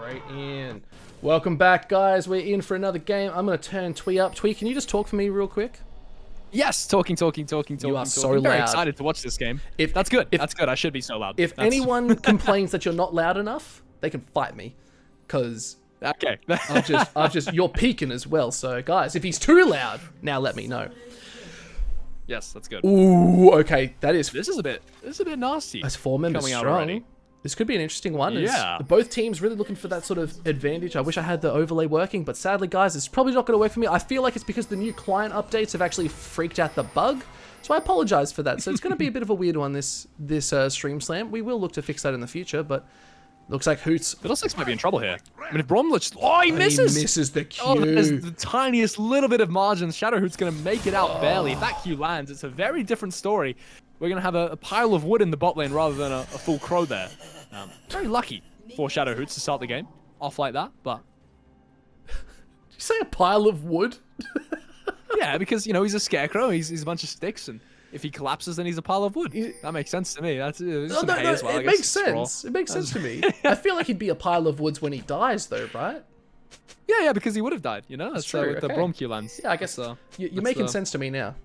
Straight in. Welcome back, guys. We're in for another game. I'm going to turn Twee up. Twee, can you just talk for me real quick? Yes, talking. You are so I'm very loud. excited to watch this game. That's good. That's good. I should be so loud. If anyone complains that you're not loud enough, they can fight me, because okay, you're peaking as well. So, guys, if he's too loud, now let me know. yes, that's good. Ooh, okay, this This is a bit nasty. That's 4 members coming out strong. already. This could be an interesting one. Yeah. Both teams really looking for that sort of advantage. I wish I had the overlay working, but sadly, guys, it's probably not going to work for me. I feel like it's because the new client updates have actually freaked out the bug. So I apologize for that. So it's going to be a bit of a weird one, this Stream Slam. We will look to fix that in the future, but looks like Hoots. Fiddlesticks might be in trouble here. I mean, if Bromlich... Oh, he misses! He misses the Q. Oh, there's the tiniest little bit of margin. Shadowhoot's going to make it out barely. If that Q lands, it's a very different story. We're going to have a pile of wood in the bot lane rather than a full crow there. Very lucky for Shadowhoots to start the game off like that, but... Did you say a pile of wood? Yeah, because, you know, he's a scarecrow, he's a bunch of sticks, and if he collapses, then he's a pile of wood. That makes sense to me. That's some hay as well, it makes sense. It makes sense to me. I feel like he'd be a pile of woods when he dies, though, right? Yeah, because he would have died, you know? That's true. With the Brom Q lands. Yeah, I guess so. You're making sense to me now.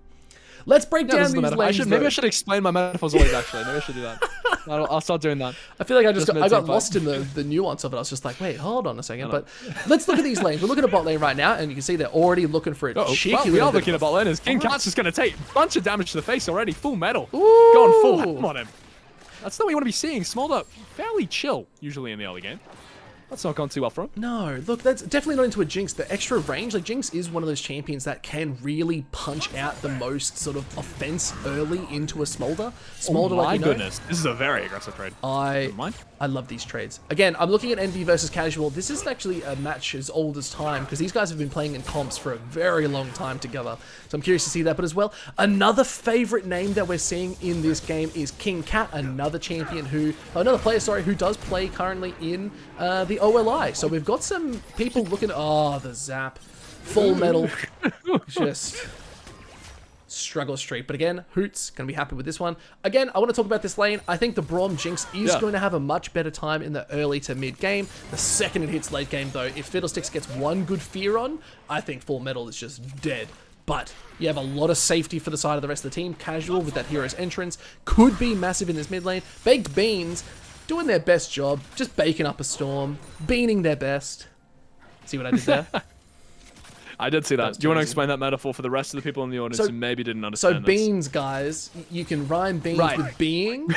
Let's break down these lanes. Maybe I should explain my metaphors always, actually. Maybe I should do that. I'll start doing that. I feel like I got lost in the nuance of it. I was just like, wait, hold on a second. But let's look at these lanes. We're looking at bot lane right now, and you can see they're already looking for it. Cheeky. We are looking at bot lane. King Cat's just going to take a bunch of damage to the face already. Full metal. Going full ham on him. That's not what you want to be seeing. Smolder, fairly chill, usually in the early game. That's not gone too well for him. No, look, that's definitely not into a Jinx. The extra range, like Jinx is one of those champions that can really punch out the most sort of offense early into a Smolder. Smolder, my goodness, this is a very aggressive trade. I love these trades. Again, I'm looking at Envy versus Casual. This is actually a match as old as time because these guys have been playing in comps for a very long time together. So I'm curious to see that. But as well, another favorite name that we're seeing in this game is King Cat, another champion another player, who does play currently in the OLI. So we've got some people looking at, the zap, full metal, just struggle streak. But again, Hoots gonna be happy with this one. Again, I want to talk about this lane. I think the Brom Jinx is going to have a much better time in the early to mid game. The second it hits late game, though, if Fiddlesticks gets one good fear on, I think full metal is just dead. But you have a lot of safety for the side of the rest of the team. Casual with that hero's entrance could be massive in this mid lane. Baked Beans doing their best job, just baking up a storm, beaning their best. See what I did there? I did see that. Do you want to explain that metaphor for the rest of the people in the audience who maybe didn't understand So beans, guys, you can rhyme beans with being.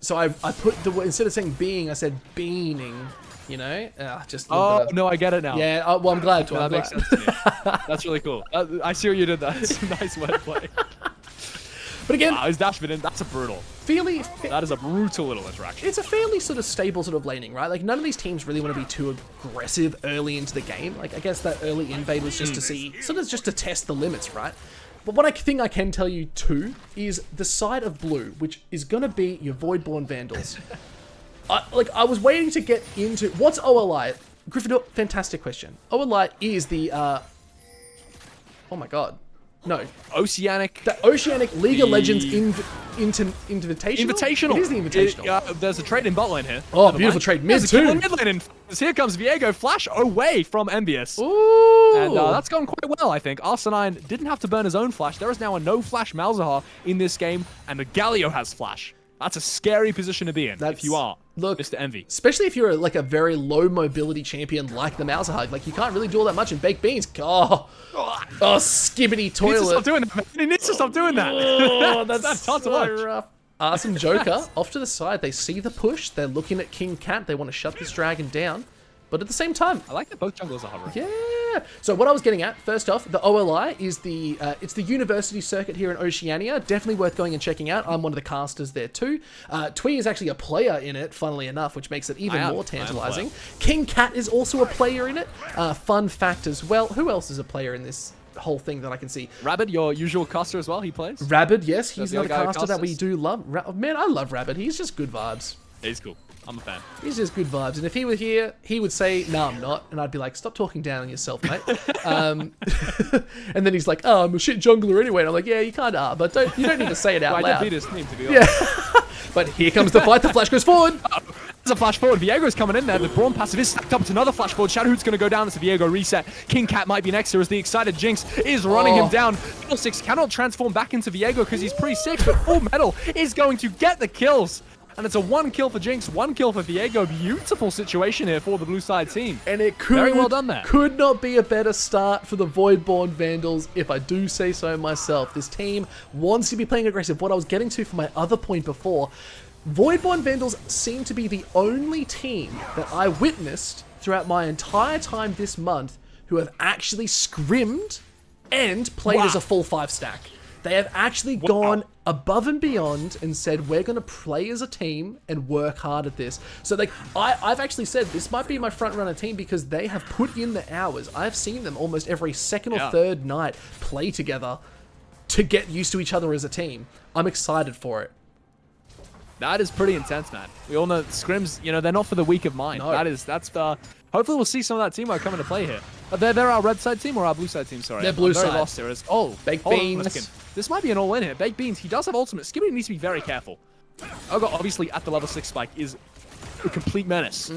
So I put instead of saying being, I said beaning. You know, just. No, I get it now. Yeah, well, I'm glad to. That makes sense to me. That's really cool. I see what you did. That's a nice wordplay. But again, his dash in, that's a brutal. That is a brutal little interaction. It's a fairly sort of stable sort of laning, right? Like none of these teams really want to be too aggressive early into the game. Like I guess that early invade was just to see, sort of just to test the limits, right? But what I think I can tell you too is the side of blue, which is gonna be your Voidborn Vandals. I was waiting to get into what's OLI. Gryffindor, fantastic question. OLI is the oh my god. No. Oceanic. The Oceanic League of Legends Invitational? Invitational. It is the Invitational. There's a trade in bot lane here. Oh, beautiful trade. Mid too. Mid lane here comes Viego. Flash away from Envious. Ooh. And that's gone quite well, I think. Arsenine didn't have to burn his own flash. There is now a no-flash Malzahar in this game, and the Galio has flash. That's a scary position to be in if you are Mr. Envy. Especially if you're a very low mobility champion like the Malzahar. Like, you can't really do all that much in Baked Beans. Oh, skibbity toilet. He needs to stop doing that. Oh, that's hard to watch. Rough. Awesome Joker off to the side. They see the push. They're looking at King Cat. They want to shut this dragon down. But at the same time, I like that both junglers are hovering. Yeah. So what I was getting at, first off, the OLI is it's the university circuit here in Oceania. Definitely worth going and checking out. I'm one of the casters there too. Twee is actually a player in it, funnily enough, which makes it even more tantalizing. King Cat is also a player in it. Fun fact as well. Who else is a player in this whole thing that I can see? Rabbit, your usual caster as well, he plays? Rabbit, yes, he's another caster that we do love. Man, I love Rabbit. He's just good vibes. He's cool. I'm a fan. He's just good vibes. And if he were here, he would say, no, I'm not. And I'd be like, stop talking down on yourself, mate. And then he's like, oh, I'm a shit jungler anyway. And I'm like, yeah, you kind of are. But you don't need to say it out loud. I did beat his team, to be honest. But here comes the fight. The flash goes forward. There's a flash forward. Viego's coming in there. The Brawn passive is stacked up. It's another flash forward. Shadowhood's going to go down. It's a Viego reset. King Cat might be next here as the excited Jinx is running him down. Full 6 cannot transform back into Viego because he's pretty sick, but Full Metal is going to get the kills. And it's a 1 kill for Jinx, 1 kill for Viego. Beautiful situation here for the blue side team. And it could, very well done there. Could not be a better start for the Voidborn Vandals, if I do say so myself. This team wants to be playing aggressive. What I was getting to for my other point before, Voidborn Vandals seem to be the only team that I witnessed throughout my entire time this month who have actually scrimmed and played as a full 5 stack. They have actually gone above and beyond and said, we're going to play as a team and work hard at this. So like, I've actually said this might be my front runner team because they have put in the hours. I've seen them almost every second or third night play together to get used to each other as a team. I'm excited for it. That is pretty intense, man. We all know scrims, you know, they're not for the weak of mind. No. That's the... Hopefully we'll see some of that teamwork come into play here. They're our red side team or our blue side team, sorry. They're blue I'm very side. lost here. Baked hold on a Beans. second. This might be an all-in here. Baked Beans, he does have ultimate. Skibidi needs to be very careful. Ogo, obviously, at the level 6 spike, is a complete menace.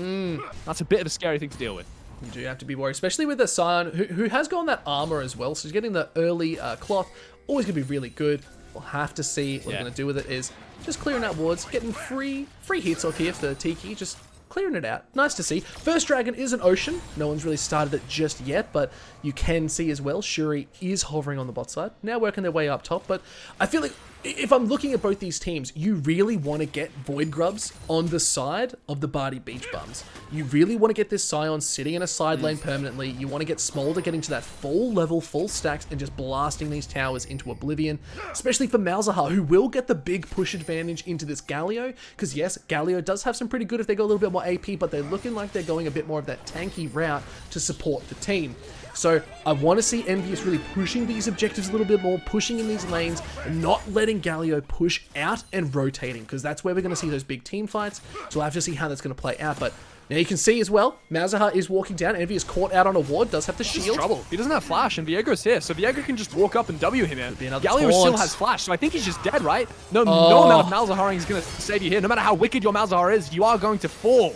That's a bit of a scary thing to deal with. You do have to be worried, especially with the Scion, who has gotten that armor as well, so he's getting the early cloth. Always going to be really good. We'll have to see what we're going to do with it is just clearing out wards, getting free hits off here for Tiki, just clearing it out. Nice to see. First dragon is an Ocean. No one's really started it just yet, but you can see as well, Shuri is hovering on the bot side. Now working their way up top, but I feel like if I'm looking at both these teams, you really want to get Void Grubs on the side of the Bardie Beach Bums. You really want to get this Scion sitting in a side lane permanently. You want to get Smolder getting to that full level, full stacks, and just blasting these towers into oblivion, especially for Malzahar, who will get the big push advantage into this Galio, because yes, Galio does have some pretty good if they go a little bit more AP, but they're looking like they're going a bit more of that tanky route to support the team. So I want to see Envious really pushing these objectives a little bit more, pushing in these lanes, and not letting Galio push out and rotating, because that's where we're going to see those big team fights. So we'll have to see how that's going to play out. But now you can see as well, Malzahar is walking down. Envious caught out on a ward, does have the shield. Trouble. He doesn't have flash, and Viego's here, so Viego can just walk up and W him in. Galio still has flash, so I think he's just dead, right? No amount of Malzaharing is going to save you here. No matter how wicked your Malzahar is, you are going to fall.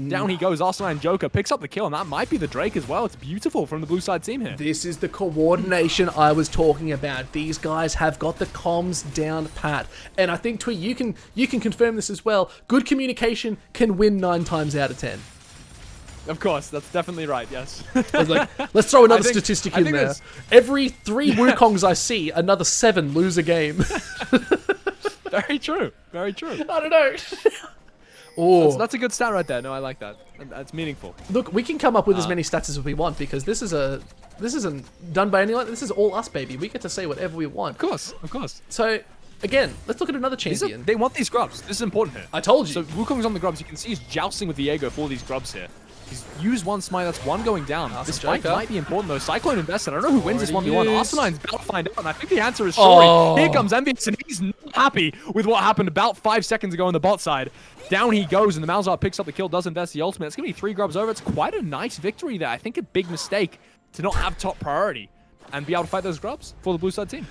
Down he goes, Arsenal Joker picks up the kill, and that might be the Drake as well. It's beautiful from the blue side team here. This is the coordination I was talking about. These guys have got the comms down pat. And I think, Twee, you can confirm this as well. Good communication can win 9 times out of 10. Of course, that's definitely right, yes. Like, let's throw another statistic in there. Every 3 Wukongs I see, another 7 lose a game. Very true, very true. I don't know. Oh, that's a good stat right there. No, I like that. That's meaningful. Look, we can come up with as many stats as we want because this isn't done by anyone. This is all us, baby. We get to say whatever we want. Of course, of course. So, again, let's look at another champion. They want these grubs. This is important here. I told you. So Wukong's on the grubs. You can see he's jousting with Viego for these grubs here. He's used 1 smite. That's 1 going down. This fight might be important though. Cyclone invested. I don't know who wins this 1v1. Arsenal's about to find out, and I think the answer is Shuri. Here comes Envious, and he's not happy with what happened about 5 seconds ago on the bot side. Down he goes, and the Malzahar picks up the kill, does invest the ultimate. It's going to be 3 grubs over. It's quite a nice victory there. I think a big mistake to not have top priority and be able to fight those grubs for the blue side team.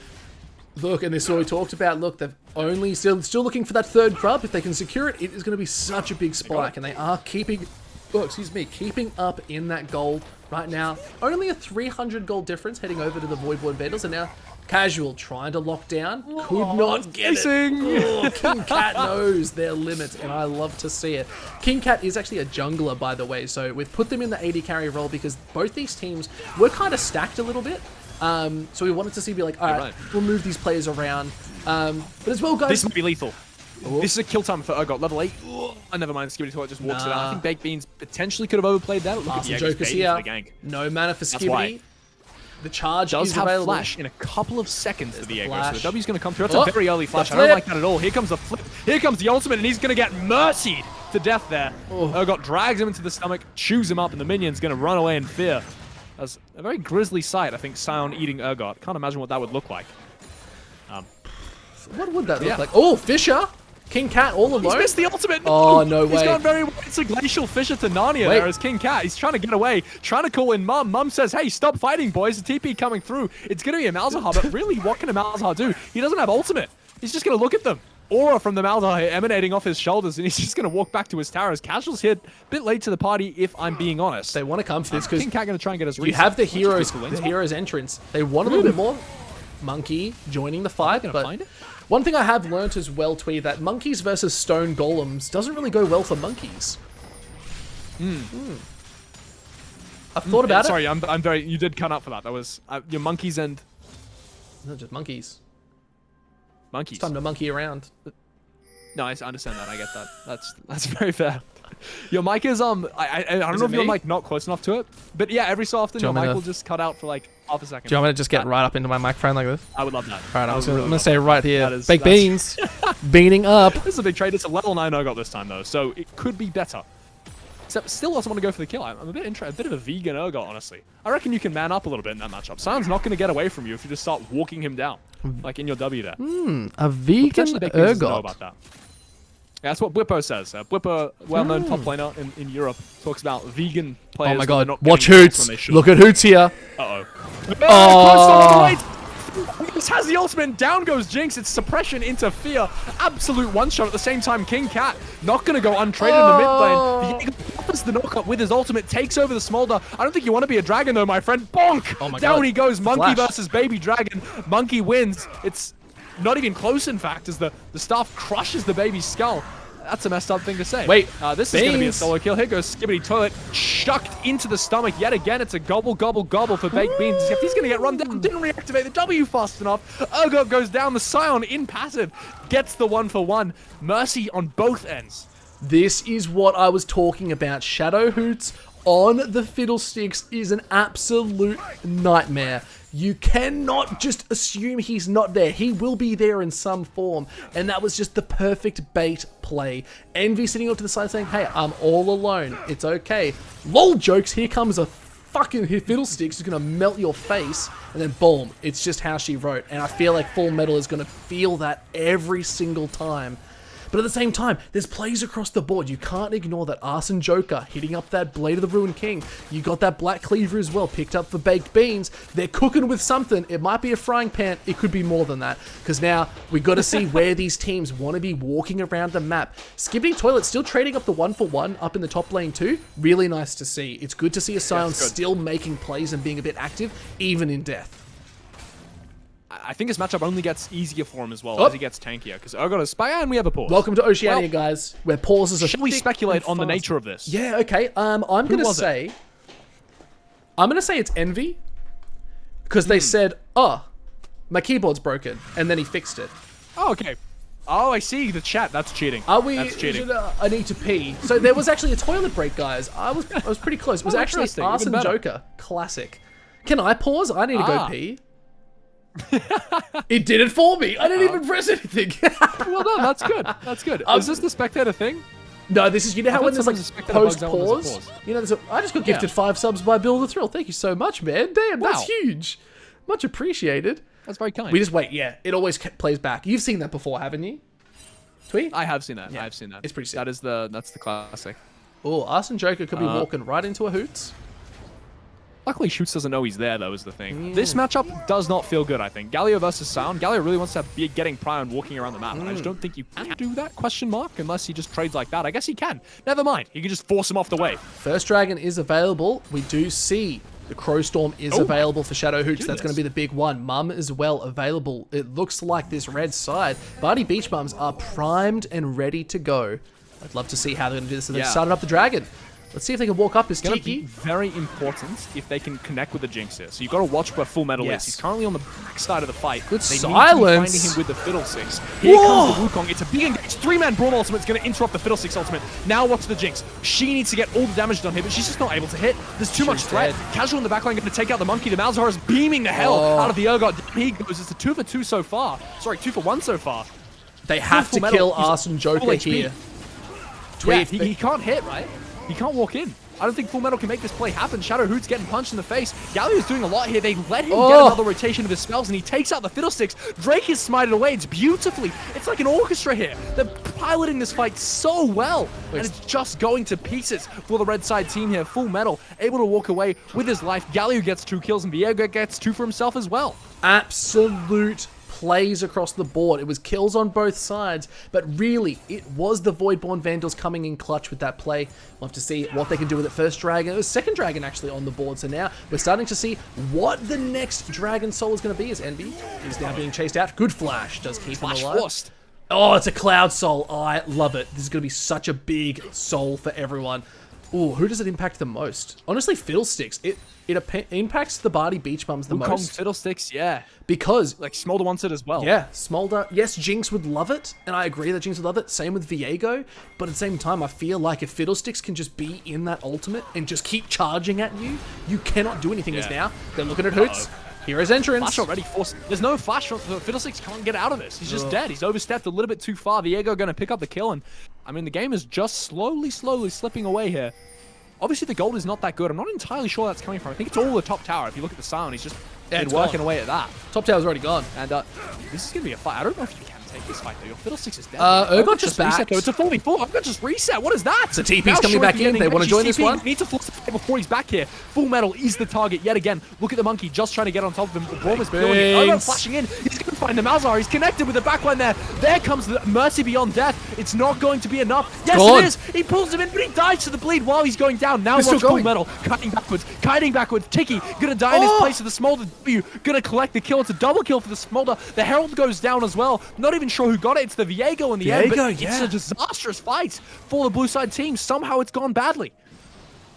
Look, and this is what we talked about. Look, they've only still looking for that 3rd grub. If they can secure it, it is going to be such a big spike, and they are keeping up in that gold right now. Only a 300 gold difference heading over to the Voidborn Vandals, and now Casual trying to lock down, could not get it. King Cat knows their limit, and I love to see it. King Cat is actually a jungler, by the way, so we've put them in the AD carry role because both these teams were kind of stacked a little bit. So we wanted to see, be like, all right, we'll move these players around. But as well, guys, this might be lethal. This is a kill time for Urgot, level 8. Oh, never mind, Skibidi just walks it out. I think Baked Beans potentially could have overplayed that. Look at the Joker's here. No mana for Skibidi. The charge does have available. Flash in a couple of seconds for Viego, so the W's going to come through. That's a very early flash. I don't like that at all. Here comes the flip. Here comes the ultimate, and he's going to get mercied to death there. Urgot drags him into the stomach, chews him up, and the minion's going to run away in fear. That's a very grisly sight, I think, Scion eating Urgot. Can't imagine what that would look like. What would that look like? Oh, Fisher! King Cat all alone? He's missed the ultimate. Oh, no way. He's gone very well. It's a Glacial Fisher to Narnia there as King Cat. He's trying to get away, trying to call in Mum. Mum says, hey, stop fighting, boys. The TP coming through. It's going to be a Malzahar, but really, what can a Malzahar do? He doesn't have ultimate. He's just going to look at them. aura from the Maldar here emanating off his shoulders, and he's just going to walk back to his towers. Casual's here a bit late to the party, if I'm being honest. They want to come for this because King Cat going to try and get us you have the hero's entrance. They want a little bit more. Monkey joining the fight, but find it? One thing I have learnt as well, Twee, that monkeys versus stone golems doesn't really go well for monkeys. I've thought about it. Sorry, I'm very. You did cut up for that. That was your monkeys and Not just monkeys. monkeys. It's time to monkey around. No, I understand that. I get that. That's very fair. Your mic is I don't know if your mic not close enough to it, but yeah, every so often your mic will just cut out for like half a second. Do you want me to just get right up into my microphone like this? I would love that. All right, I'm gonna stay right here. That is- Baked that's- beans, beaning up. This is a big trade. It's a level 9 Urgot this time though, so it could be better. Except still doesn't want to go for the kill. I'm a bit a bit of a vegan Urgot, honestly. I reckon you can man up a little bit in that matchup. Sion's not going to get away from you if you just start walking him down, like in your W there. A vegan Know Urgot. about that. Yeah, that's what Bwippo says. Bwippo, well-known top laner in Europe, talks about vegan players. Oh my that are god! not Watch getting ults when Hoots. they should. Look at Hoots here. Uh-oh. Oh. This has the ultimate. Down goes Jinx. It's suppression into fear. Absolute one-shot at the same time. King Cat not going to go untraded in the mid lane. He offers the knockup with his ultimate. Takes over the smolder. I don't think you want to be a dragon though, my friend. Bonk! Oh my Down god. he goes. Monkey Flash. versus baby dragon. Monkey wins. It's not even close, in fact, as the staff crushes the baby's skull. That's a messed up thing to say. Wait, this is going to be a beans. solo kill. Here goes Skibbity Toilet, chucked into the stomach yet again. It's a gobble, gobble, gobble for Baked Beans. Except he's going to get run down. Didn't reactivate the W fast enough. Urgot goes down. The Sion in passive gets the 1-for-1. Mercy on both ends. This is what I was talking about. Shadow Hoots on the Fiddlesticks is an absolute nightmare. You cannot just assume he's not there. He will be there in some form. And that was just the perfect bait play. Envy sitting up to the side saying, hey, I'm all alone. It's okay. Lol jokes, here comes a fucking Fiddlesticks who's going to melt your face. And then boom, it's just how she wrote. And I feel like Full Metal is going to feel that every single time. But at the same time, there's plays across the board. You can't ignore that Arson Joker hitting up that Blade of the Ruined King. You got that Black Cleaver as well, picked up for Baked Beans. They're cooking with something. It might be a frying pan. It could be more than that. Because now we got to see where these teams want to be walking around the map. Skibbity Toilet still trading up the 1-for-1 up in the top lane too. Really nice to see. It's good to see a Sion still making plays and being a bit active, even in death. I think this matchup only gets easier for him as well as he gets tankier. Because Urgot is spy and we have a pause. Welcome to Oceania, guys, where pauses are Should we speculate on the nature of this? Yeah, okay. I'm gonna say it's Envy. Because they said, oh, my keyboard's broken. And then he fixed it. Oh, okay. Oh, I see the chat. That's cheating. Are we? That's cheating. I need to pee. So there was actually a toilet break, guys. I was pretty close. It was actually interesting. Arson Even better. Joker. Classic. Can I pause? I need to go pee. It did it for me. I didn't even press anything. Well done. That's good. That's good. Is this the spectator thing? No, this is, you know how when there's like sometimes a spectator bugs out when there's a post-pause? pause. You know, I just got gifted 5 subs by Bill the Thrill. Thank you so much, man. Damn, that's Wow. huge. Much appreciated. That's very kind. We just wait, yeah. It always plays back. You've seen that before, haven't you? Tweet? I have seen that. Yeah. I've seen that. It's pretty sick. That's the classic. Oh, Arson Joker could be walking right into a Hoots. Luckily, Shoots doesn't know he's there, though, is the thing. This matchup does not feel good, I think. Galio versus Sion. Galio really wants to be getting Pry and walking around the map. I just don't think you can do that, question mark, unless he just trades like that. I guess he can. Never mind. He can just force him off the way. First Dragon is available. We do see the Crowstorm is available for Shadow Hoots. That's going to be the big one. Mum as well available. It looks like this red side. Bardie Beach Mums are primed and ready to go. I'd love to see how they're going to do this. So they've started up the Dragon. Let's see if they can walk up his It's going to be Tiki. very important if they can connect with the Jinx here. So you've got to watch where Full Metal is. He's currently on the back side of the fight. Good they silence. Need to be finding him with the Fiddlesticks. Here comes the Wukong. It's a big engage. 3-man Brawl ultimate is going to interrupt the Fiddlesticks ultimate. Now watch the Jinx. She needs to get all the damage done here, but she's just not able to hit. There's too much threat. dead. Casual in the backline going to take out the Monkey. The Malzahar is beaming the hell out of the Urgot. He goes. It's a 2-for-2 so far. Sorry, 2-for-1 so far. They have to Full Metal, kill he's Arson Joker full HP. here. Yeah, he can't hit, right? He can't walk in. I don't think Full Metal can make this play happen. Shadow Hoots getting punched in the face. Galio's doing a lot here. They let him get another rotation of his spells, and he takes out the Fiddlesticks. Drake is smited away. It's beautifully. It's like an orchestra here. They're piloting this fight so well, and it's just going to pieces for the red side team here. Full Metal able to walk away with his life. Galio gets 2 kills, and Viego gets 2 for himself as well. Absolute plays across the board. It was kills on both sides, but really, it was the Voidborn Vandals coming in clutch with that play. We'll have to see what they can do with it. First dragon, it was second dragon actually on the board, so now we're starting to see what the next dragon soul is going to be as Envy is now being chased out. Good flash, does keep him alive. Forced. Oh, it's a cloud soul. I love it. This is going to be such a big soul for everyone. Ooh, who does it impact the most? Honestly, Fiddlesticks. It impacts the Bardie Beach Bums the most. Fiddlesticks, yeah. Because... like, Smolder wants it as well. Yeah, Smolder. Yes, Jinx would love it, and I agree that Jinx would love it. Same with Viego. But at the same time, I feel like if Fiddlesticks can just be in that ultimate and just keep charging at you, you cannot do anything as now. They're looking at Hoots. Hero's entrance. Flash already forced. There's no flash. Fiddlesticks can't get out of this. He's just dead. He's overstepped a little bit too far. Viego going to pick up the kill, and I mean, the game is just slowly slipping away here. Obviously, the gold is not that good. I'm not entirely sure where that's coming from. I think it's all the top tower. If you look at the Sion, he's just been working away at that. Top tower's already gone. And this is going to be a fight. I don't know if you can take this fight, though. Your Fiddlesticks is dead. Urgot just back. Reset, though. It's a 4v4. I've got just reset. What is that? So TP's coming back in. They want to join this one. Need to force the fight before he's back here. Full Metal is the target yet again. Look at the monkey just trying to get on top of him. Braum is killing him. Urgot flashing in. He's going to find the Malzahar. He's connected with the backline there. There comes the Mercy Beyond Death. It's not going to be enough. Yes, it is. He pulls him in, but he dies to the bleed while he's going down. Now watch Full Metal kiting backwards. Tiki gonna die in his place of the Smolder W. Gonna collect the kill. It's a double kill for the Smolder. The Herald goes down as well. Not even sure who got it. It's the Viego in the end, but it's a disastrous fight for the blue side team. Somehow it's gone badly.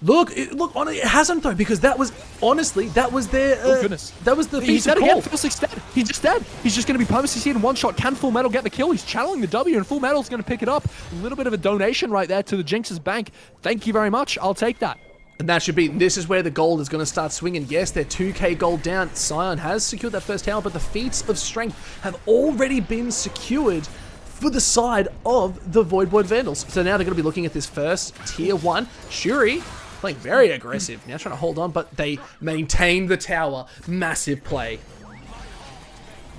Look, it hasn't though, because that was, honestly, that was their, oh goodness. That was the He's dead again. again. Fiddlesticks dead. He's just dead. He's just going to be permanently in one shot. Can Full Metal get the kill? He's channeling the W, and Full Metal's going to pick it up. A little bit of a donation right there to the Jinx's bank. Thank you very much. I'll take that. And that should be, this is where the gold is going to start swinging. Yes, they're 2k gold down. Sion has secured that first tower, but the feats of strength have already been secured for the side of the Voidborn Vandals. So now they're going to be looking at this first tier 1. Shuri playing very aggressive. Now trying to hold on, but they maintain the tower. Massive play.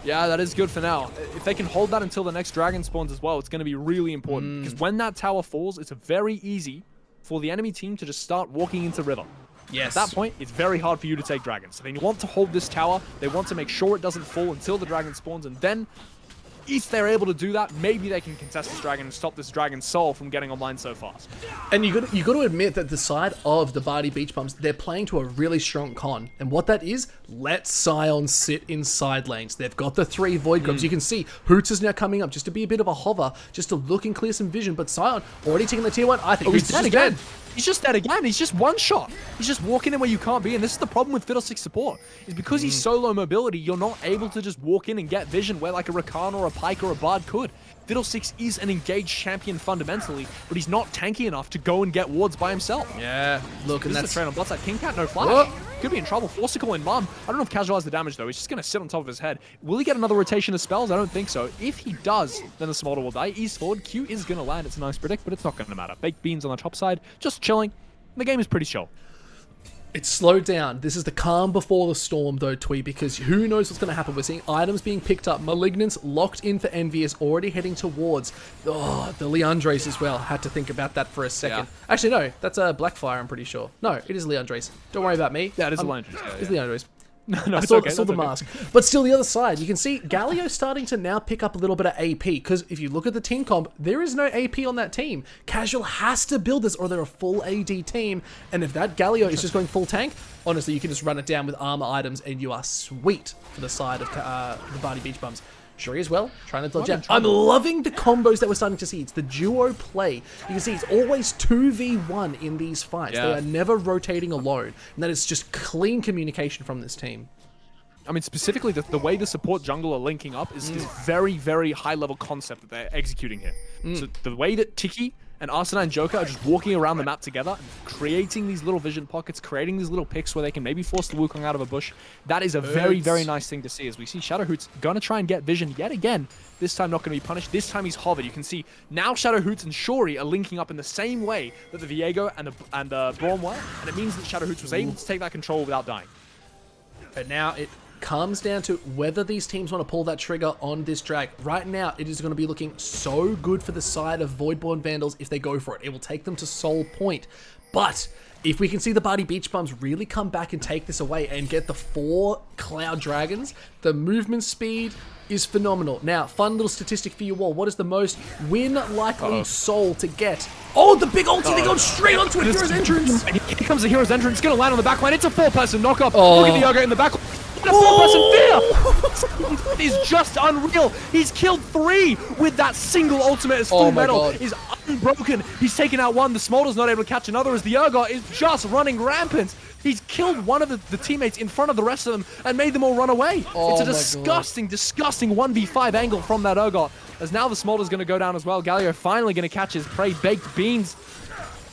Yeah, that is good for now. If they can hold that until the next dragon spawns as well, it's going to be really important. Because when that tower falls, it's very easy for the enemy team to just start walking into river. Yes. At that point, it's very hard for you to take dragons. So they want to hold this tower. They want to make sure it doesn't fall until the dragon spawns, and then if they're able to do that, maybe they can contest this dragon and stop this dragon's soul from getting online so fast. And you got to admit that the side of the Bardie Beach Bums, they're playing to a really strong con. And what that is, let Sion sit in side lanes. They've got the 3 Void Grubs. You can see Hoots is now coming up just to be a bit of a hover, just to look and clear some vision. But Sion already taking the tier 1. I think he's dead again. He's just dead again. He's just one shot. He's just walking in where you can't be. And this is the problem with Fiddlesticks support. Is because he's so low mobility, you're not able to just walk in and get vision where like a Rakan or a Pike or a Bard could. Fiddlesticks is an engaged champion fundamentally, but he's not tanky enough to go and get wards by himself. Yeah, look, and that's the trade on bot side. King Cat, no flash. Could be in trouble. Forcicle in Mum. I don't know if Casualize the damage though. He's just going to sit on top of his head. Will he get another rotation of spells? I don't think so. If he does, then the Smolder will die. East forward. Q is going to land. It's a nice predict, but it's not going to matter. Baked beans on the top side. Just chilling. The game is pretty chill. It's slowed down. This is the calm before the storm, though, Twee, because who knows what's going to happen. We're seeing items being picked up. Malignance locked in for Envious, already heading towards the Leandres as well. Had to think about that for a second. Yeah. Actually, no, that's a Blackfire, I'm pretty sure. No, it is Leandres. Don't worry about me. Yeah, it is Leandres. It's Leandres. No, I saw the mask. But still, the other side, you can see Galio starting to now pick up a little bit of AP, because if you look at the team comp, there is no AP on that team. Casual has to build this, or they're a full AD team, and if that Galio is just going full tank, honestly, you can just run it down with armor items, and you are sweet for the side of the Bardie Beach Bums. Shuri as well, trying to dodge out. I'm loving the combos that we're starting to see. It's the duo play. You can see it's always 2v1 in these fights. They are never rotating alone. And that is just clean communication from this team. I mean, specifically, the way the support jungle are linking up is very, very high-level concept that they're executing here. So the way that Tiki and Arsenal and Joker are just walking around the map together, creating these little vision pockets, creating these little picks where they can maybe force the Wukong out of a bush. That is a very, very nice thing to see, as we see Shadowhoots gonna try and get vision yet again. This time not gonna be punished. This time he's hovered. You can see now Shadowhoots and Shuri are linking up in the same way that the Viego and the Braum were, and it means that Shadowhoots was able to take that control without dying. But now it comes down to whether these teams want to pull that trigger on this drag. Right now, it is going to be looking so good for the side of Voidborn Vandals if they go for it. It will take them to Soul Point. But if we can see the Bardie Beach Bums really come back and take this away and get the 4 Cloud Dragons, the movement speed is phenomenal. Now, fun little statistic for you all. What is the most win-likely soul to get? Oh, the big ulti, they go straight onto a Hero's Entrance. And here comes the Hero's Entrance. It's going to land on the backline. It's a 4-person knockup. Oh. Look at the Yoga in the backline. What a 4-person fear! He's just unreal. He's killed 3 with that single ultimate as full metal is unbroken. He's taken out 1. The Smolder's not able to catch another as the Urgot is just running rampant. He's killed one of the teammates in front of the rest of them and made them all run away. It's a disgusting 1v5 angle from that Urgot. As now the Smolder's going to go down as well. Galio finally going to catch his prey. Baked beans.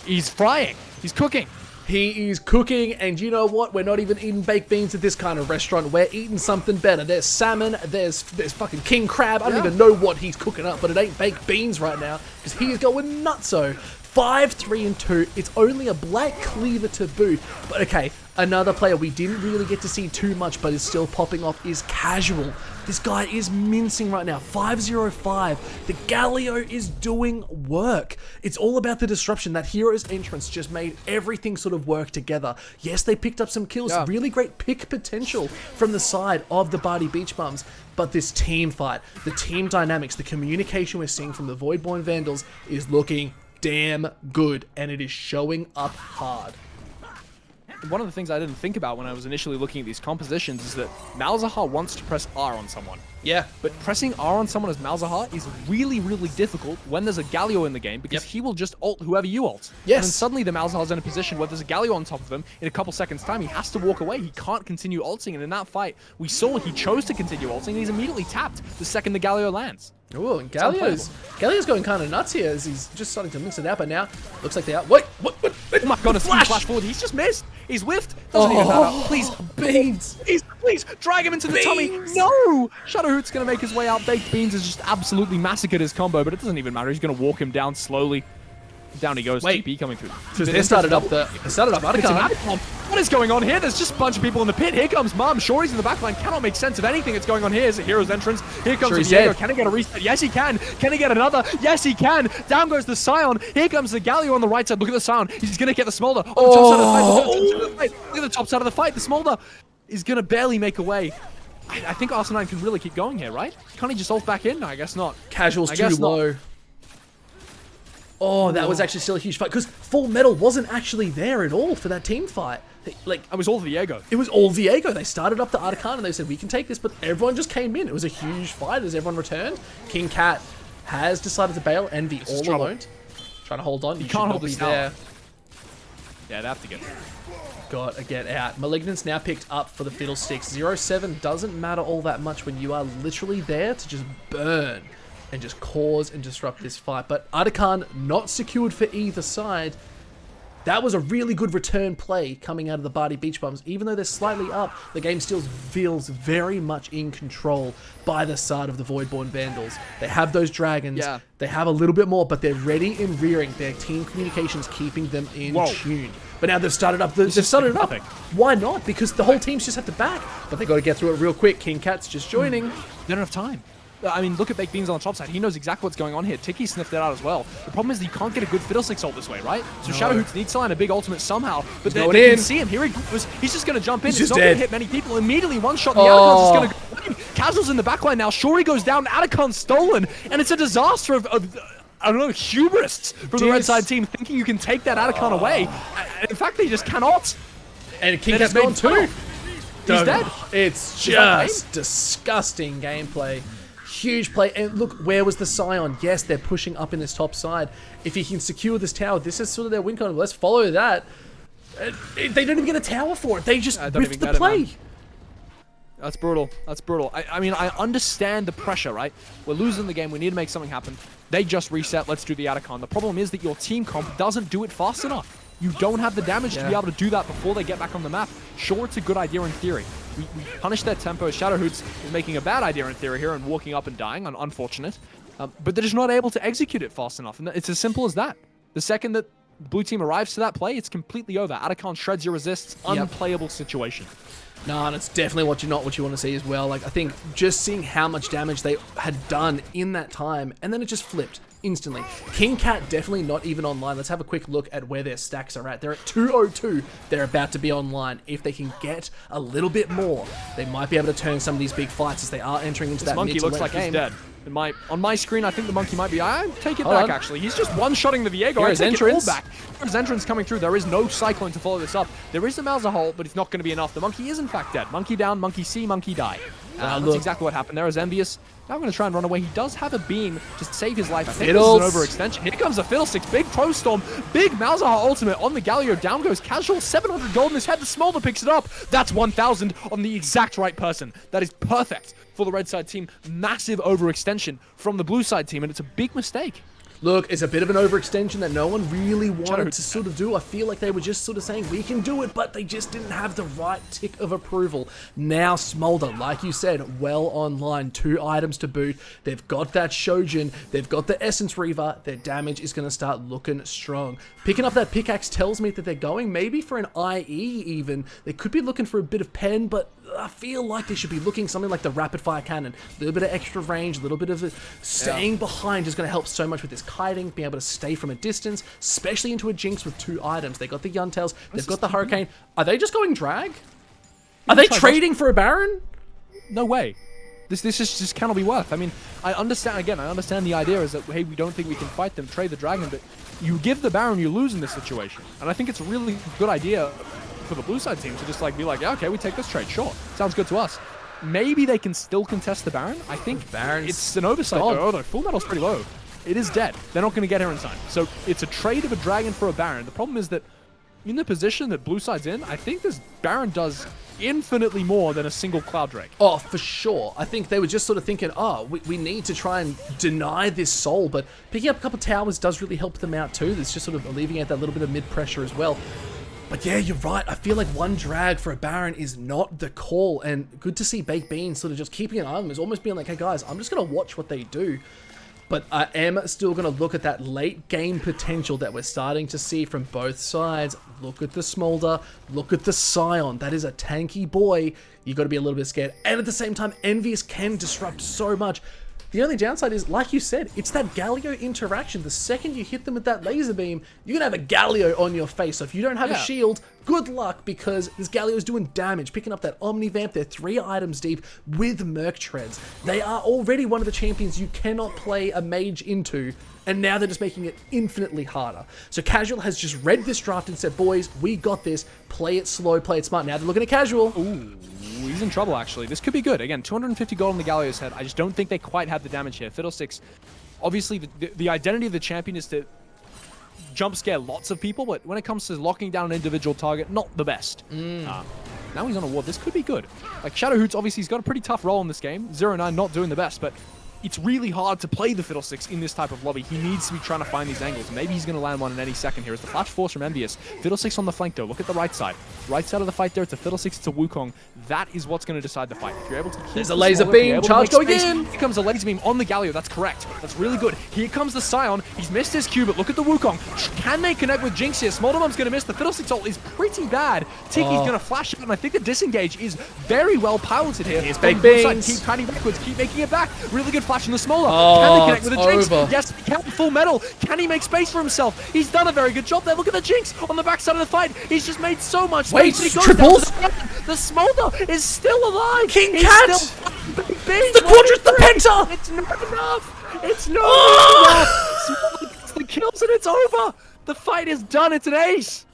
He's frying. He's cooking. He is cooking, and you know what? We're not even eating baked beans at this kind of restaurant. We're eating something better. There's salmon, there's fucking king crab. I don't even know what he's cooking up, but it ain't baked beans right now, because he is going nutso. 5-3-2. It's only a black cleaver to boot. But okay, another player we didn't really get to see too much, but is still popping off, is Casual. This guy is mincing right now. 5-0-5. The Galio is doing work. It's all about the disruption. That Hero's Entrance just made everything sort of work together. Yes, they picked up some kills. Yeah. Really great pick potential from the side of the Bardie Beach Bums. But this team fight, the team dynamics, the communication we're seeing from the Voidborn Vandals is looking damn good, and it is showing up hard. One of the things I didn't think about when I was initially looking at these compositions is that Malzahar wants to press R on someone. Yeah. But pressing R on someone as Malzahar is really, really difficult when there's a Galio in the game, because he will just ult whoever you ult. Yes. And then suddenly the Malzahar's in a position where there's a Galio on top of him. In a couple seconds time, he has to walk away. He can't continue ulting. And in that fight, we saw he chose to continue ulting, and he's immediately tapped the second the Galio lands. Oh, and Galio's going kind of nuts here as he's just starting to mix it out, but now looks like they are. Wait, what? Oh my goodness, flash forward. He's just missed. He's whiffed. Doesn't even matter. Please, beans. Please, drag him into the tummy. No! Shadowhoot's going to make his way out. Baked Beans has just absolutely massacred his combo, but it doesn't even matter. He's going to walk him down slowly. Down he goes. Wait. TP coming through. They started up Artican. What is going on here? There's just a bunch of people in the pit. Here comes Mom. Shori's in the backline. Cannot make sense of anything that's going on here. Here's a Hero's Entrance. Here comes Diego. Can he get a reset? Yes, he can. Can he get another? Yes, he can. Down goes the Scion. Here comes the Galio on the right side. Look at the Scion. He's going to get the Smolder on the top side of the fight. Look at the top side of the fight. The Smolder is going to barely make a way. I think Arsenal can really keep going here, right? Can't he just ult back in? No, I guess not. Casual's too low. Oh, that was actually still a huge fight, because Full Metal wasn't actually there at all for that team fight. Like, it was all Viego. It was all Viego. They started up the Artican and they said, we can take this, but everyone just came in. It was a huge fight as everyone returned. King Cat has decided to bail. Envy all alone. Trying to hold on. You can't hold this there. Yeah, they have to get it. Got to get out. Malignant's now picked up for the Fiddlesticks. 0-7 doesn't matter all that much when you are literally there to just burn and just cause and disrupt this fight. But Artican not secured for either side. That was a really good return play coming out of the Bardie Beach Bums. Even though they're slightly up, the game still feels very much in control by the side of the Voidborn Vandals. They have those dragons. Yeah. They have a little bit more, but they're ready and rearing. Their team communication's keeping them in tune. But now they've started up. Why not? Because the whole team's just have to back. But they got to get through it real quick. King Cat's just joining. They don't have time. I mean, look at Baked Beans on the top side. He knows exactly what's going on here. Tiki sniffed it out as well. The problem is you can't get a good Fiddlesticks ult this way, right? So Shadowhoots needs to land a big ultimate somehow. But they can see him. Here he goes. He's just going to jump in. He's not going to hit many people. Immediately one shot. The Artican's just going to go. Casual's in the backline now. Shori goes down. Artican's stolen. And it's a disaster of I don't know, hubris from the red side team, thinking you can take that Artican away. In fact, they just cannot. And King Cat's gone too. He's dead. It's just disgusting gameplay. Huge play, and look, where was the Scion? Yes, they're pushing up in this top side. If he can secure this tower, this is sort of their win con. Let's follow that. They don't even get a tower for it. They just whiffed the play. That's brutal. That's brutal. I mean, I understand the pressure, right? We're losing the game. We need to make something happen. They just reset. Let's do the Artican. The problem is that your team comp doesn't do it fast enough. You don't have the damage to be able to do that before they get back on the map. Sure, it's a good idea in theory. We punish their tempo. Shadowhoots is making a bad idea in theory here and walking up and dying. Unfortunate. But they're just not able to execute it fast enough. And it's as simple as that. The second that blue team arrives to that play, it's completely over. Artican shreds your resists. Unplayable situation. No, and it's definitely what you want to see as well. Like, I think just seeing how much damage they had done in that time, and then it just flipped. instantly. King Cat definitely not even online. Let's have a quick look at where their stacks are at. They're at 202. They're about to be online. If they can get a little bit more, they might be able to turn some of these big fights as they are entering into that monkey mid to looks late like game. he's dead. On my screen, I think the monkey might be. I take it Hold back, on. actually. He's just one-shotting the Viego. Here's I take entrance. it all back. There's entrance coming through. There is no Cyclone to follow this up. There is a Mauser hole, but it's not going to be enough. The monkey is, in fact, dead. Monkey down, monkey see, monkey die. That's look. exactly what happened there. Is Envious now going to try and run away. He does have a beam to save his life. I think Fiddles. this is an overextension. Here comes a Fiddlesticks. Big Pro Storm. Big Mauser ultimate on the Galio. Down goes Casual. 700 gold in his head. The Smolder picks it up. That's 1,000 on the exact right person. That is perfect for the red side team. Massive overextension from the blue side team, and it's a big mistake. Look, it's a bit of an overextension that no one really wanted to sort of do. I feel like they were just sort of saying, we can do it, but they just didn't have the right tick of approval. Now Smolder, like you said, well online. 2 items to boot. They've got that Shojin. They've got the Essence Reaver. Their damage is going to start looking strong. Picking up that pickaxe tells me that they're going maybe for an IE even. They could be looking for a bit of pen, but I feel like they should be looking something like the rapid fire cannon. A little bit of extra range, a little bit of staying behind is going to help so much with this kiting, being able to stay from a distance, especially into a Jinx with 2 items. They got the Yuntails, they've got the Hurricane. Are they just going drag? Are they trading for a Baron? No way. This just cannot be worth. I mean, I understand the idea is that, hey, we don't think we can fight them, trade the dragon, but you give the Baron, you lose in this situation. And I think it's a really good idea for the blue side team to just like be like, yeah, okay, we take this trade, sure. Sounds good to us. Maybe they can still contest the Baron. I think Baron's it's an oversight gone. though. Oh, no, full metal's pretty low. It is dead. They're not going to get here in time. So it's a trade of a dragon for a Baron. The problem is that in the position that blue side's in, I think this Baron does infinitely more than a single Cloud Drake. Oh, for sure. I think they were just sort of thinking, oh, we need to try and deny this soul, but picking up a couple towers does really help them out too. It's just sort of alleviate that little bit of mid-pressure as well. But yeah, you're right. I feel like one drag for a Baron is not the call, and good to see Baked Beans sort of just keeping an eye on them. It's almost being like, hey guys, I'm just going to watch what they do. But I am still going to look at that late game potential that we're starting to see from both sides. Look at the Smolder. Look at the Scion. That is a tanky boy. You got to be a little bit scared. And at the same time, Envious can disrupt so much. The only downside is, like you said, it's that Galio interaction. The second you hit them with that laser beam, you're going to have a Galio on your face. So if you don't have a shield, good luck, because this Galio is doing damage. Picking up that Omni Vamp, they're 3 items deep with Merc Treads. They are already one of the champions you cannot play a mage into, and now they're just making it infinitely harder. So Casual has just read this draft and said, boys, we got this. Play it slow, play it smart. Now they're looking at Casual. Ooh, he's in trouble, actually. This could be good. Again, 250 gold on the Galio's head. I just don't think they quite have the damage here. Fiddlesticks, obviously, the identity of the champion is to jump scare lots of people, but when it comes to locking down an individual target, not the best. Now he's on a ward. This could be good. Like, Shadow Hoots, obviously, he's got a pretty tough role in this game. 0-9 not doing the best, but it's really hard to play the Fiddlesticks in this type of lobby. He needs to be trying to find these angles. Maybe he's going to land one in any second here. It's the Flash Force from Envious. Fiddlesticks on the flank, though. Look at the right side. Right side of the fight there, it's a Fiddlesticks, it's a Wukong. That is what's going to decide the fight. If you're able to keep There's a laser beam. Charge going in. Here comes a laser beam on the Galio. That's correct. That's really good. Here comes the Scion. He's missed his Q, but look at the Wukong. Can they connect with Jinx here? Smoldermum's going to miss. The Fiddlesticks ult is pretty bad. Tiki's going to flash out, and I think the disengage is very well piloted here. Here's Baked Beans. Keep cutting backwards. Keep making it back. Really good flash from the Smolder. Can they connect with the Jinx? Over. Yes, he can. Full metal. Can he make space for himself? He's done a very good job there. Look at the Jinx on the backside of the fight. He's just made so much space. Wait, He goes triples? down to the Smolder is still alive. King He's Cat! still big. The quadrant, the penta! It's not enough. It's not enough. Smolder gets the kills and it's over. The fight is done. It's an ace.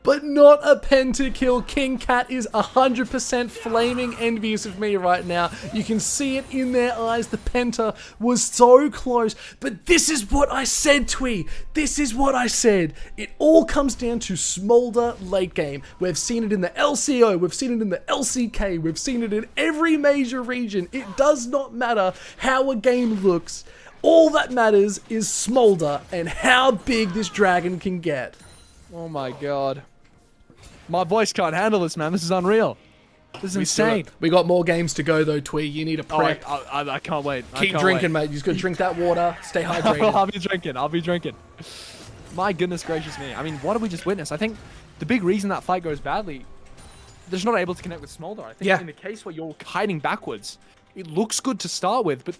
But not a pentakill. King Cat is 100% flaming envious of me right now. You can see it in their eyes. The penta was so close. But this is what I said, Twee. This is what I said. It all comes down to Smolder late game. We've seen it in the LCO. We've seen it in the LCK. We've seen it in every major region. It does not matter how a game looks. All that matters is Smolder and how big this dragon can get. Oh my god. My voice can't handle this, man. This is unreal. This is insane. We got more games to go, though, Twee. You need a prep. I can't wait. Keep drinking, mate. You just got to drink that water. Stay hydrated. I'll be drinking. I'll be drinking. My goodness gracious me. I mean, what did we just witness? I think the big reason that fight goes badly, they're just not able to connect with Smolder. I think in the case where you're hiding backwards, it looks good to start with, but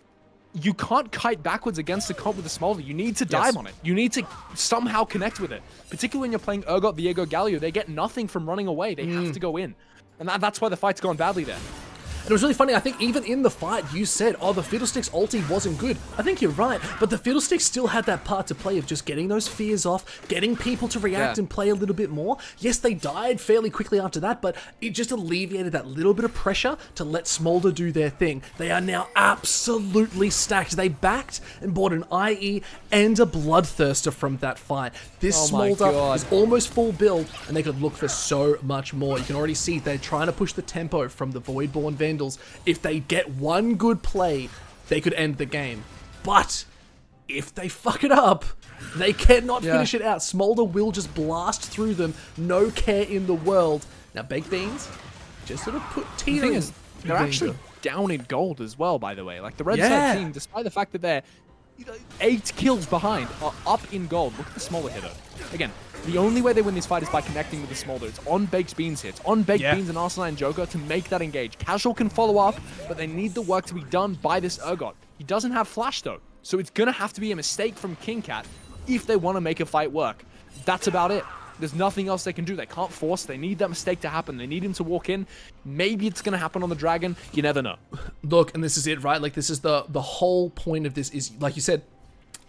you can't kite backwards against the comp with the Smolder. You need to dive on it. You need to somehow connect with it. Particularly when you're playing Urgot, Viego, Galio, they get nothing from running away. They have to go in. And that's why the fight's gone badly there. And it was really funny, I think even in the fight, you said, oh, the Fiddlesticks ulti wasn't good. I think you're right, but the Fiddlesticks still had that part to play of just getting those fears off, getting people to react and play a little bit more. Yes, they died fairly quickly after that, but it just alleviated that little bit of pressure to let Smolder do their thing. They are now absolutely stacked. They backed and bought an IE and a Bloodthirster from that fight. This Smolder is almost full build, and they could look for so much more. You can already see they're trying to push the tempo from the Voidborn Vandals. If they get one good play, they could end the game. But if they fuck it up, they cannot finish it out. Smolder will just blast through them, no care in the world. Now, Baked Beans just sort of put teetering. They're actually down in gold as well, by the way. Like the red side team, despite the fact that they're 8 kills behind, are up in gold. Look at the Smolder hitter. Again, the only way they win this fight is by connecting with the Smolder. It's on Baked Beans here. It's on Baked Beans and Arsenal and Joker to make that engage. Casual can follow up, but they need the work to be done by this Urgot. He doesn't have Flash though, so it's going to have to be a mistake from King Cat if they want to make a fight work. That's about it. There's nothing else they can do. They can't force. They need that mistake to happen. They need him to walk in. Maybe it's going to happen on the Dragon. You never know. Look, and this is it, right? Like, this is the whole point of this is, like you said,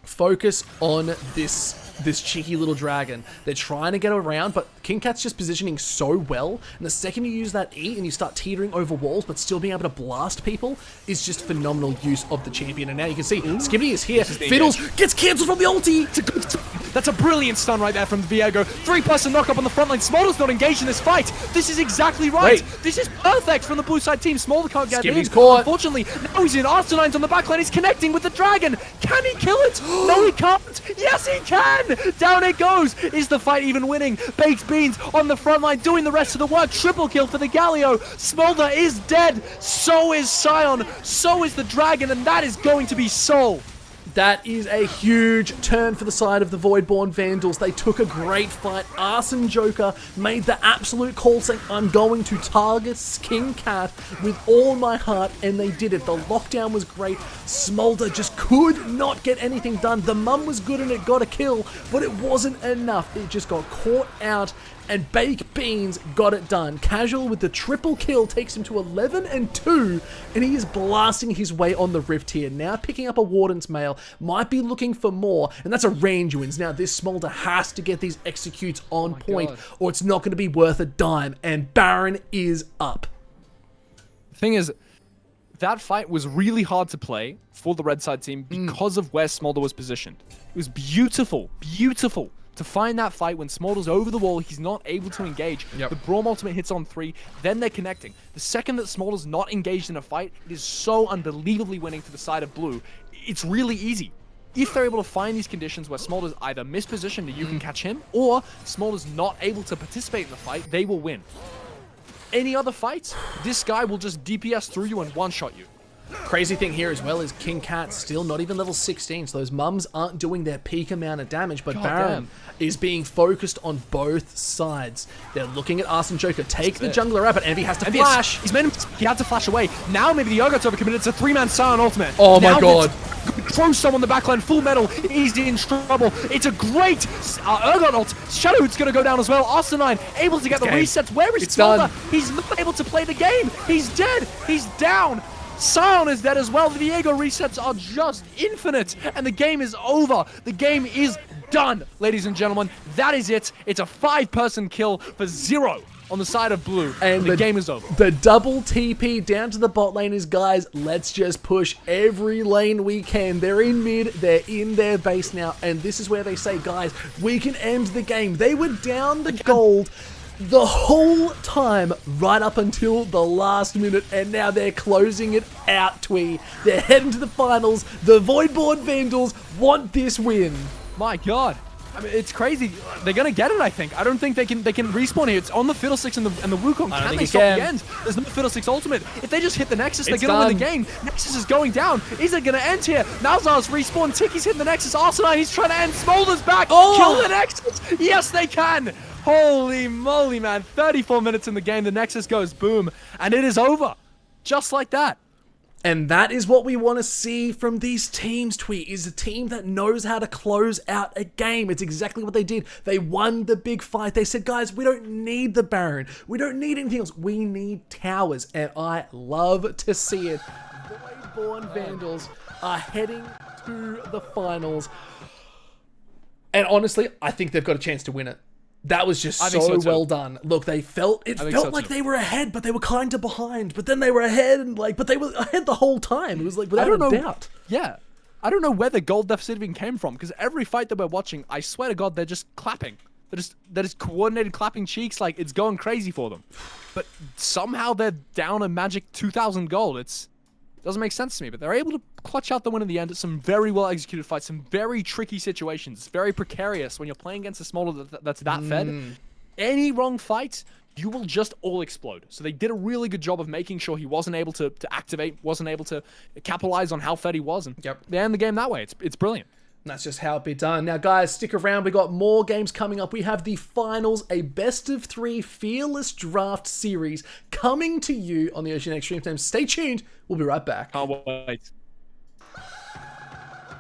focus on this cheeky little dragon. They're trying to get around, but King Cat's just positioning so well, and the second you use that E and you start teetering over walls but still being able to blast people is just phenomenal use of the champion. And now you can see Skibbity is here. Fiddles gets cancelled from the ulti. That's a brilliant stun right there from Viego. 3-person knock-up on the front line. Smolder's not engaged in this fight. This is exactly right. This is perfect from the blue side team. Smolder can't get in. Caught. Unfortunately, now he's in. Arsenal's on the back line. He's connecting with the dragon. Can he kill it? No, he can't. Yes, he can. Down it goes. Is the fight even winning? Baked Beans on the front line doing the rest of the work. Triple kill for the Galio. Smolder is dead. So is Sion. So is the dragon. And that is going to be Soul. That is a huge turn for the side of the Voidborn Vandals. They took a great fight. Arson Joker made the absolute call saying, I'm going to target King Cat with all my heart, and they did it. The lockdown was great. Smolder just could not get anything done. The mum was good and it got a kill, but it wasn't enough. It just got caught out, and Baked Beans got it done. Casual with the triple kill takes him to 11-2, and he is blasting his way on the Rift here. Now picking up a Warden's Mail, might be looking for more, and that's a range wins. Now this Smolder has to get these executes on point, or it's not going to be worth a dime, and Baron is up. The thing is, that fight was really hard to play for the red side team because of where Smolder was positioned. It was beautiful, beautiful to find that fight when Smolder's over the wall, he's not able to engage. The Braum ultimate hits on 3, then they're connecting. The second that Smolder's not engaged in a fight, it is so unbelievably winning to the side of blue. It's really easy. If they're able to find these conditions where Smolder's either mispositioned and you can catch him, or Smolder's not able to participate in the fight, they will win. Any other fights, this guy will just DPS through you and one-shot you. Crazy thing here as well is King Cat still not even level 16, so those mums aren't doing their peak amount of damage, but Baron is being focused on both sides. They're looking at Arson Joker, take the jungler up, but Envy has to flash. He had to flash away. Now maybe the Urgot's overcommitted. It's a 3-man Sion ultimate. Oh my god. Throws someone the backline, full metal, he's in trouble. It's a great Urgot ult. Shadowhood's going to go down as well. Arsenine able to get the resets. Where is Smolder? He's not able to play the game. He's dead. He's down. Sion is dead as well. The Viego resets are just infinite, and the game is over. The game is done, ladies and gentlemen. That is it. It's a 5-person kill for 0 on the side of blue, and the game is over. The double TP down to the bot lane is, guys, let's just push every lane we can. They're in mid, they're in their base now, and this is where they say, guys, we can end the game. They were down the gold the whole time, right up until the last minute, and now they're closing it out, Twee. They're heading to the finals. The Voidborn Vandals want this win. My god. I mean, it's crazy. They're gonna get it, I think. I don't think they can respawn here. It's on the Fiddlesticks and the Wukong. Can they stop the end? There's no Fiddlesticks ultimate. If they just hit the Nexus, they're gonna win the game. Nexus is going down. Is it gonna end here? Malzar's respawn. Ticky's hitting the Nexus. Arsenine, he's trying to end. Smolder's back. Kill the Nexus. Yes, they can. Holy moly, man. 34 minutes in the game. The Nexus goes boom. And it is over. Just like that. And that is what we want to see from these teams, Tweet, is a team that knows how to close out a game. It's exactly what they did. They won the big fight. They said, guys, we don't need the Baron. We don't need anything else. We need towers. And I love to see it. Voidborn Vandals are heading to the finals. And honestly, I think they've got a chance to win it. That was just so well done. Look, it felt like they were ahead, but they were kind of behind. But then they were ahead, and but they were ahead the whole time. It was like without a doubt. Yeah, I don't know where the gold deficit even came from, because every fight that we're watching, I swear to God, they're just clapping. They're just coordinated clapping cheeks, like it's going crazy for them. But somehow they're down a magic 2,000 gold. It doesn't make sense to me, but they're able to clutch out the win in the end at some very well executed fights, some very tricky situations. It's very precarious when you're playing against a smaller that's that fed. Any wrong fight, you will just all explode. So they did a really good job of making sure he wasn't able to activate, wasn't able to capitalize on how fed he was, and they end the game that way. It's brilliant. And that's just how it be done. Now, guys, stick around. We got more games coming up. We have the finals, a best-of-3 Fearless Draft series coming to you on the Oceanic Stream Slam. Stay tuned. We'll be right back. Can't wait.